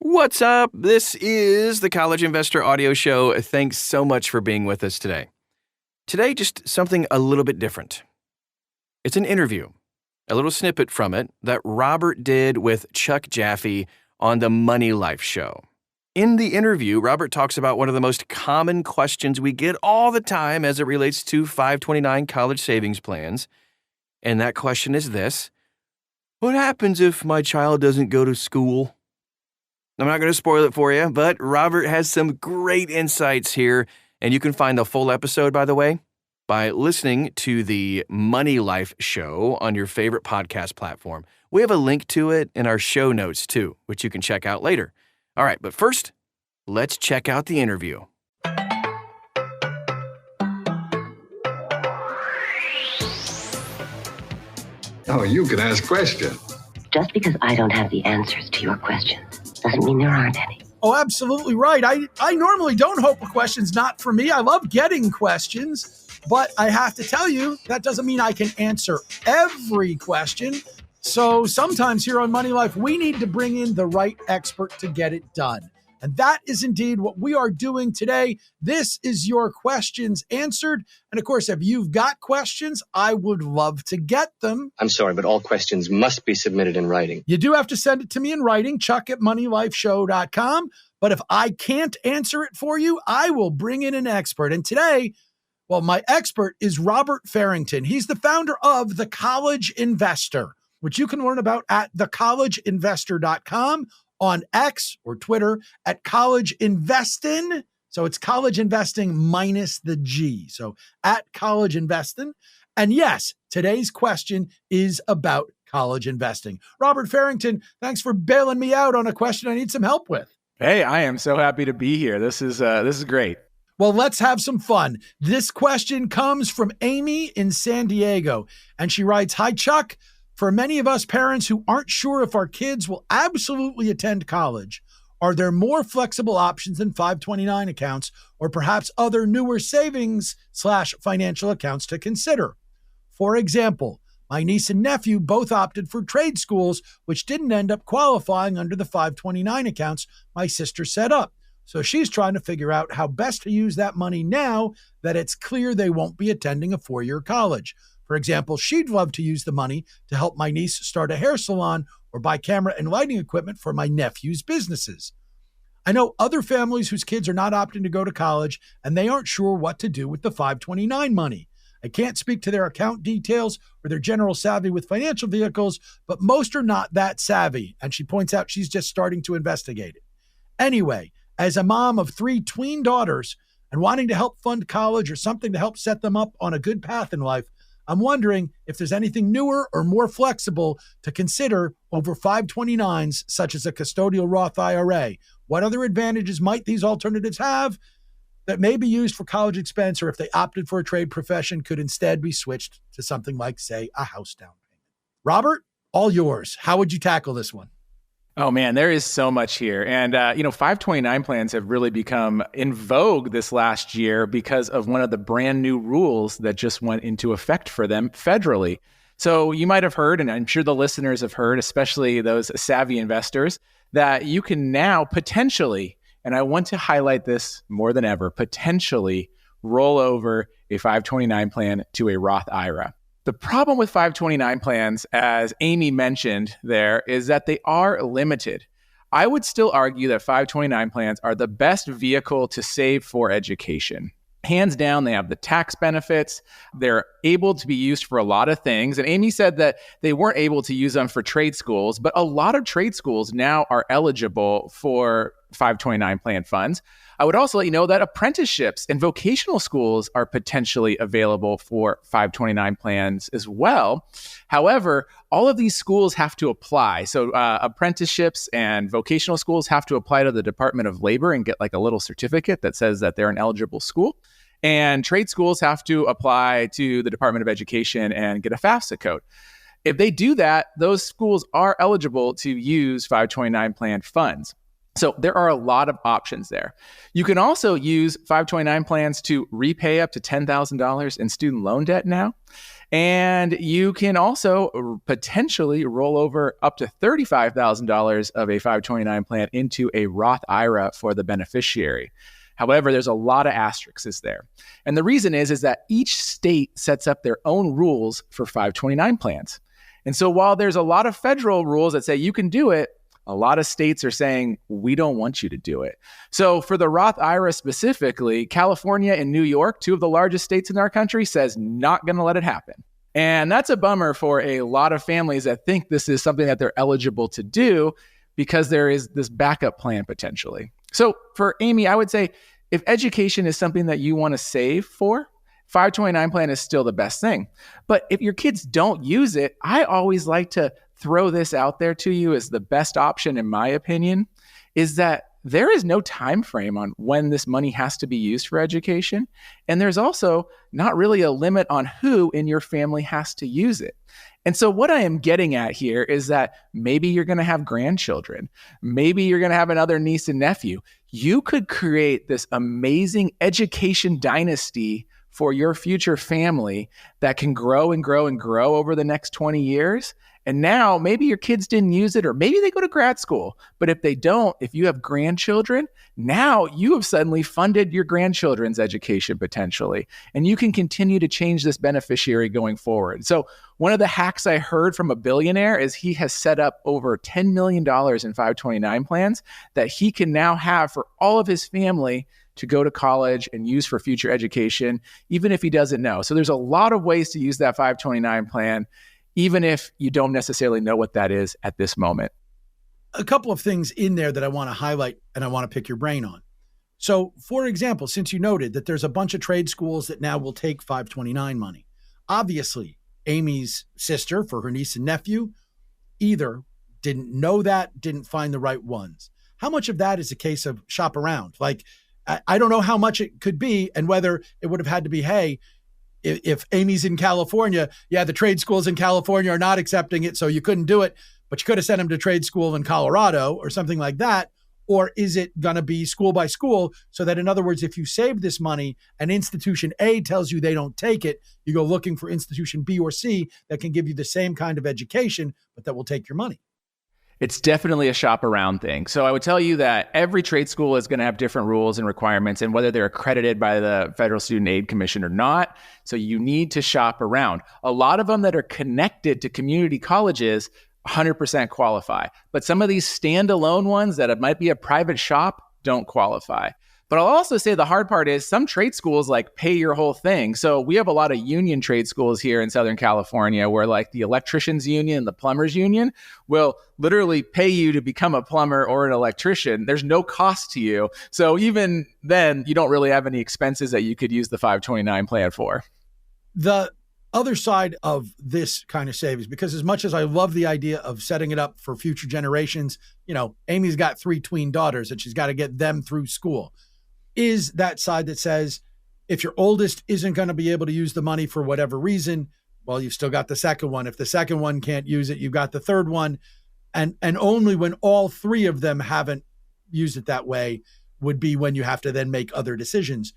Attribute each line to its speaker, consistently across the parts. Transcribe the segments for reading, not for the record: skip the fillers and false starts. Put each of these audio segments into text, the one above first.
Speaker 1: What's up? This is the College Investor Audio Show. Thanks so much for being with us today. Today, just something a little bit different. It's an interview, a little snippet from it that Robert did with Chuck Jaffee on the Money Life Show. In the interview, Robert talks about one of the most common questions we get all the time as it relates to 529 college savings plans. And that question is this: what happens if my child doesn't go to school? I'm not going to spoil it for you, but Robert has some great insights here, and you can find the full episode, by the way, by listening to the Money Life Show on your favorite podcast platform. We have a link to it in our show notes, too, which you can check out later. All right, but first, let's check out the interview.
Speaker 2: Oh, you can ask questions.
Speaker 3: Just because I don't have the answers to your questions doesn't mean there aren't any.
Speaker 4: Oh, absolutely right. I normally don't hope a question's not for me. I love getting questions, but I have to tell you, that doesn't mean I can answer every question. So sometimes here on Money Life, we need to bring in the right expert to get it done. And that is indeed what we are doing today. This is your questions answered. And of course, if you've got questions, I would love to get them.
Speaker 5: I'm sorry, but all questions must be submitted in writing.
Speaker 4: You do have to send it to me in writing, chuck@moneylifeshow.com. But if I can't answer it for you, I will bring in an expert. And today, well, my expert is Robert Farrington. He's the founder of The College Investor, which you can learn about at thecollegeinvestor.com. on X or Twitter at College Investin. So it's College Investing minus the G. So at College Investin. And yes, today's question is about college investing. Robert Farrington, thanks for bailing me out on a question I need some help with.
Speaker 6: Hey, I am so happy to be here. This is great.
Speaker 4: Well, let's have some fun. This question comes from Amy in San Diego, and she writes, "Hi, Chuck. For many of us parents who aren't sure if our kids will absolutely attend college, are there more flexible options than 529 accounts or perhaps other newer savings/financial accounts to consider? For example, my niece and nephew both opted for trade schools, which didn't end up qualifying under the 529 accounts my sister set up. So she's trying to figure out how best to use that money now that it's clear they won't be attending a 4-year college. For example, she'd love to use the money to help my niece start a hair salon or buy camera and lighting equipment for my nephew's businesses. I know other families whose kids are not opting to go to college, and they aren't sure what to do with the 529 money. I can't speak to their account details or their general savvy with financial vehicles, but most are not that savvy." And she points out she's just starting to investigate it. Anyway, as a mom of 3 tween daughters and wanting to help fund college or something to help set them up on a good path in life, I'm wondering if there's anything newer or more flexible to consider over 529s, such as a custodial Roth IRA. What other advantages might these alternatives have that may be used for college expense, or if they opted for a trade profession, could instead be switched to something like, say, a house down payment? Robert, all yours. How would you tackle this one?
Speaker 6: Oh man, there is so much here. And, 529 plans have really become in vogue this last year because of one of the brand new rules that just went into effect for them federally. So you might have heard, and I'm sure the listeners have heard, especially those savvy investors, that you can now potentially, and I want to highlight this more than ever, potentially roll over a 529 plan to a Roth IRA. The problem with 529 plans, as Amy mentioned there, is that they are limited. I would still argue that 529 plans are the best vehicle to save for education. Hands down, they have the tax benefits. They're able to be used for a lot of things. And Amy said that they weren't able to use them for trade schools, but a lot of trade schools now are eligible for 529 plan funds. I would also let you know that apprenticeships and vocational schools are potentially available for 529 plans as well. However, all of these schools have to apply. So apprenticeships and vocational schools have to apply to the Department of Labor and get like a little certificate that says that they're an eligible school. And trade schools have to apply to the Department of Education and get a FAFSA code. If they do that, those schools are eligible to use 529 plan funds. So there are a lot of options there. You can also use 529 plans to repay up to $10,000 in student loan debt now. And you can also potentially roll over up to $35,000 of a 529 plan into a Roth IRA for the beneficiary. However, there's a lot of asterisks there. And the reason is that each state sets up their own rules for 529 plans. And so while there's a lot of federal rules that say you can do it, a lot of states are saying, we don't want you to do it. So for the Roth IRA specifically, California and New York, two of the largest states in our country, says not going to let it happen. And that's a bummer for a lot of families that think this is something that they're eligible to do because there is this backup plan potentially. So for Amy, I would say if education is something that you want to save for, 529 plan is still the best thing. But if your kids don't use it, I always like to throw this out there to you as the best option, in my opinion, is that there is no time frame on when this money has to be used for education. And there's also not really a limit on who in your family has to use it. And so what I am getting at here is that maybe you're going to have grandchildren. Maybe you're going to have another niece and nephew. You could create this amazing education dynasty for your future family that can grow and grow and grow over the next 20 years. And now maybe your kids didn't use it, or maybe they go to grad school. But if they don't, if you have grandchildren, now you have suddenly funded your grandchildren's education potentially. And you can continue to change this beneficiary going forward. So one of the hacks I heard from a billionaire is he has set up over $10 million in 529 plans that he can now have for all of his family to go to college and use for future education, even if he doesn't know. So there's a lot of ways to use that 529 plan, even if you don't necessarily know what that is at this moment.
Speaker 4: A couple of things in there that I want to highlight and I want to pick your brain on. So, for example, since you noted that there's a bunch of trade schools that now will take 529 money, obviously, Amy's sister for her niece and nephew either didn't know that, didn't find the right ones. How much of that is a case of shop around? Like, I don't know how much it could be and whether it would have had to be, hey, if Amy's in California, yeah, the trade schools in California are not accepting it, so you couldn't do it, but you could have sent him to trade school in Colorado or something like that. Or is it going to be school by school so that, in other words, if you save this money and institution A tells you they don't take it, you go looking for institution B or C that can give you the same kind of education, but that will take your money?
Speaker 6: It's definitely a shop around thing. So I would tell you that every trade school is going to have different rules and requirements and whether they're accredited by the Federal Student Aid Commission or not. So you need to shop around. A lot of them that are connected to community colleges 100% qualify. But some of these standalone ones that it might be a private shop don't qualify. But I'll also say the hard part is some trade schools like pay your whole thing. So we have a lot of union trade schools here in Southern California where like the electricians union and the plumbers union will literally pay you to become a plumber or an electrician. There's no cost to you. So even then, you don't really have any expenses that you could use the 529 plan for.
Speaker 4: The other side of this kind of savings, because as much as I love the idea of setting it up for future generations, you know, Amy's got 3 tween daughters and she's got to get them through school, is that side that says, if your oldest isn't going to be able to use the money for whatever reason, well, you've still got the second one. If the second one can't use it, you've got the third one. And only when all 3 of them haven't used it that way would be when you have to then make other decisions.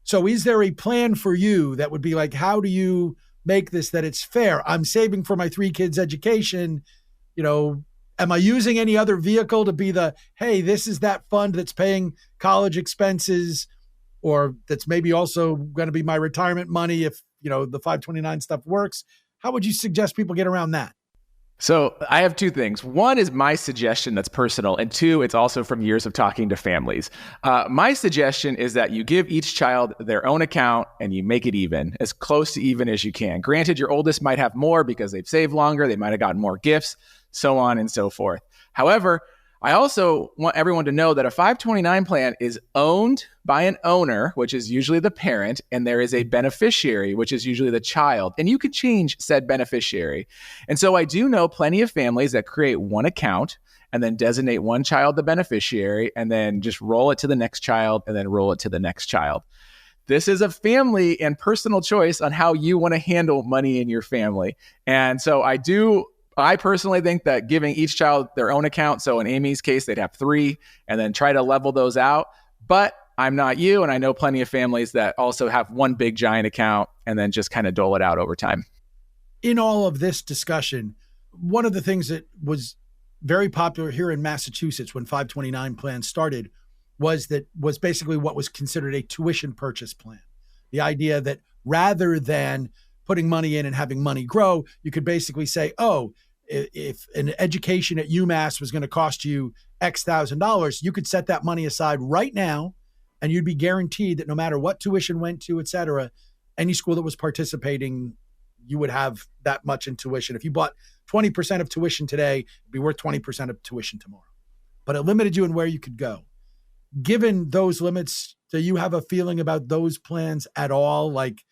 Speaker 4: So is there a plan for you that would be like, how do you make this that it's fair? I'm saving for my 3 kids' education. You know, am I using any other vehicle to be the, hey, this is that fund that's paying college expenses, or that's maybe also going to be my retirement money if, you know, the 529 stuff works? How would you suggest people get around that?
Speaker 6: So I have 2 things. One is my suggestion that's personal, and 2, it's also from years of talking to families. My suggestion is that you give each child their own account and you make it even, as close to even as you can. Granted, your oldest might have more because they've saved longer, they might have gotten more gifts, so on and so forth. However, I also want everyone to know that a 529 plan is owned by an owner, which is usually the parent, and there is a beneficiary, which is usually the child, and you could change said beneficiary. And so I do know plenty of families that create one account and then designate one child the beneficiary and then just roll it to the next child and then roll it to the next child. This is a family and personal choice on how you want to handle money in your family. And so I personally think that giving each child their own account, so in Amy's case, they'd have 3, and then try to level those out. But I'm not you, and I know plenty of families that also have one big giant account and then just kind of dole it out over time.
Speaker 4: in all of this discussion, one of the things that was very popular here in Massachusetts when 529 plans started was basically what was considered a tuition purchase plan. The idea that rather than putting money in and having money grow, you could basically say, oh, if an education at UMass was going to cost you X $1,000, you could set that money aside right now, and you'd be guaranteed that no matter what tuition went to, et cetera, any school that was participating, you would have that much in tuition. If you bought 20% of tuition today, it'd be worth 20% of tuition tomorrow. But it limited you in where you could go. Given those limits, do you have a feeling about those plans at all? Like,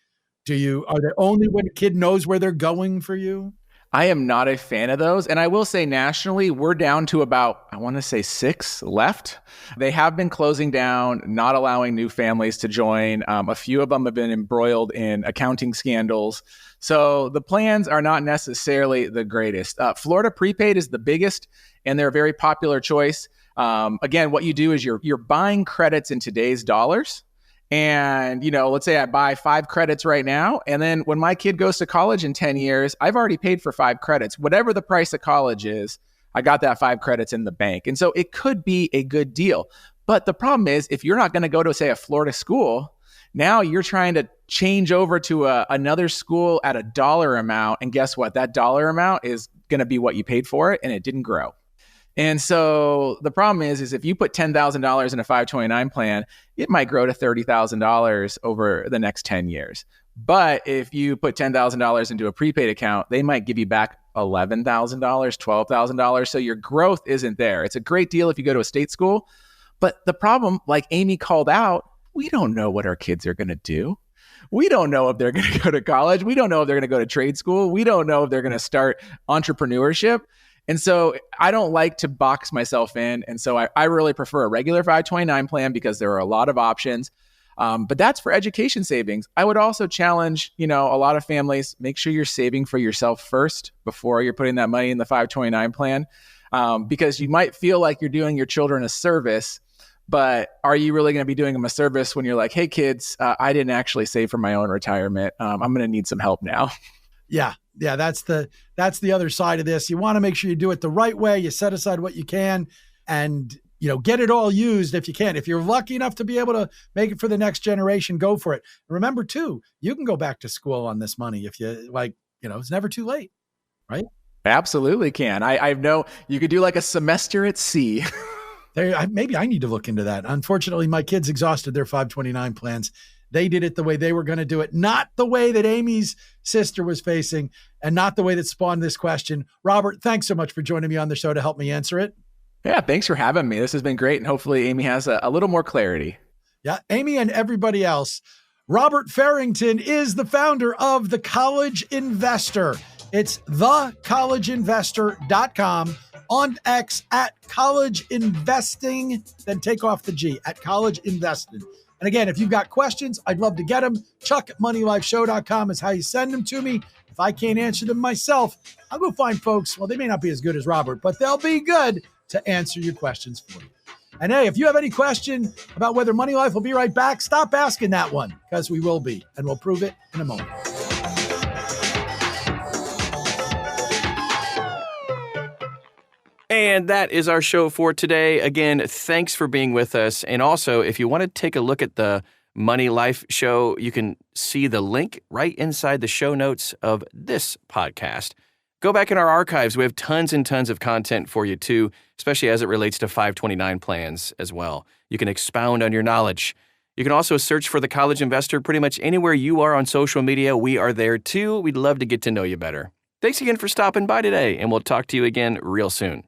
Speaker 4: are they only when a kid knows where they're going for you?
Speaker 6: I am not a fan of those. And I will say nationally, we're down to about, I want to say 6 left. They have been closing down, not allowing new families to join. A few of them have been embroiled in accounting scandals. So the plans are not necessarily the greatest. Florida prepaid is the biggest, and they're a very popular choice. Again, what you do is you're buying credits in today's dollars. And, let's say I buy 5 credits right now. And then when my kid goes to college in 10 years, I've already paid for 5 credits. Whatever the price of college is, I got that 5 credits in the bank. And so it could be a good deal. But the problem is, if you're not going to go to, say, a Florida school, now you're trying to change over to another school at a dollar amount. And guess what? That dollar amount is going to be what you paid for it, and it didn't grow. And so the problem is if you put $10,000 in a 529 plan, it might grow to $30,000 over the next 10 years. But if you put $10,000 into a prepaid account, they might give you back $11,000, $12,000. So your growth isn't there. It's a great deal if you go to a state school. But the problem, like Amy called out, we don't know what our kids are going to do. We don't know if they're going to go to college. We don't know if they're going to go to trade school. We don't know if they're going to start entrepreneurship. And so I don't like to box myself in. And so I really prefer a regular 529 plan because there are a lot of options. But that's for education savings. I would also challenge, a lot of families, make sure you're saving for yourself first before you're putting that money in the 529 plan. Because you might feel like you're doing your children a service, but are you really going to be doing them a service when you're like, hey, kids, I didn't actually save for my own retirement. I'm going to need some help now.
Speaker 4: Yeah, that's the other side of this. You want to make sure you do it the right way. You set aside what you can and, get it all used if you can. If you're lucky enough to be able to make it for the next generation, go for it. Remember, too, you can go back to school on this money if you it's never too late, right?
Speaker 6: Absolutely can. I know you could do like a semester at sea.
Speaker 4: Maybe I need to look into that. Unfortunately, my kids exhausted their 529 plans. They did it the way they were going to do it, not the way that Amy's sister was facing, and not the way that spawned this question. Robert, thanks so much for joining me on the show to help me answer it.
Speaker 6: Yeah, thanks for having me. This has been great, and hopefully Amy has a little more clarity.
Speaker 4: Yeah, Amy and everybody else. Robert Farrington is the founder of The College Investor. It's thecollegeinvestor.com. On X at College Investing, then take off the G, at College Investing. And again, if you've got questions, I'd love to get them. Chuck@moneylifeshow.com is how you send them to me. If I can't answer them myself, I'll go find folks. Well, they may not be as good as Robert, but they'll be good to answer your questions for you. And hey, if you have any question about whether Money Life will be right back, stop asking that one, because we will be, and we'll prove it in a moment.
Speaker 1: And that is our show for today. Again, thanks for being with us. And also, if you want to take a look at the Money Life show, you can see the link right inside the show notes of this podcast. Go back in our archives. We have tons and tons of content for you, too, especially as it relates to 529 plans as well. You can expound on your knowledge. You can also search for The College Investor pretty much anywhere you are on social media. We are there, too. We'd love to get to know you better. Thanks again for stopping by today, and we'll talk to you again real soon.